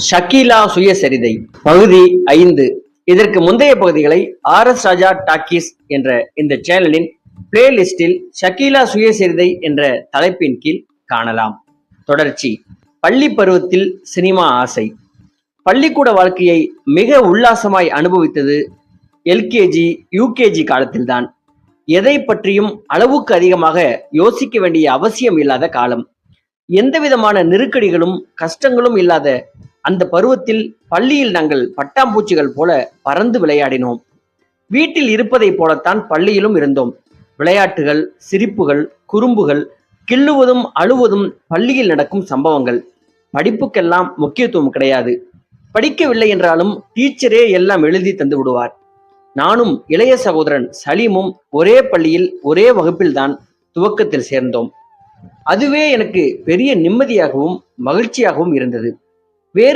ஷக்கீலா சுயசரிதை பகுதி 5. இதற்கு முந்தைய பகுதிகளை RS ராஜா டாக்கீஸ் என்ற இந்த சேனலின் பிளேலிஸ்டில் ஷக்கீலா சுயசரிதை என்ற தலைப்பின் கீழ் காணலாம். தொடர்ச்சி. பள்ளி பருவத்தில் சினிமா ஆசை. பள்ளிக்கூட வாழ்க்கையை மிக உல்லாசமாய் அனுபவித்தது LKG UKG காலத்தில்தான். எதை பற்றியும் அளவுக்கு அதிகமாக யோசிக்க வேண்டிய அவசியம் இல்லாத காலம். எந்தவிதமான நெருக்கடிகளும் கஷ்டங்களும் இல்லாத அந்த பருவத்தில் பள்ளியில் நாங்கள் பட்டாம்பூச்சிகள் போல பறந்து விளையாடினோம். வீட்டில் இருப்பதை போலத்தான் பள்ளியிலும் இருந்தோம். விளையாட்டுகள், சிரிப்புகள், குறும்புகள், கிள்ளுவதும் அழுவதும் பள்ளியில் நடக்கும் சம்பவங்கள். படிப்புக்கெல்லாம் முக்கியத்துவம் கிடையாது. படிக்கவில்லை என்றாலும் டீச்சரே எல்லாம் எழுதி தந்து விடுவார். நானும் இளைய சகோதரன் சலீமும் ஒரே பள்ளியில் ஒரே வகுப்பில்தான் துவக்கத்தில் சேர்ந்தோம். அதுவே எனக்கு பெரிய நிம்மதியாகவும் மகிழ்ச்சியாகவும் இருந்தது.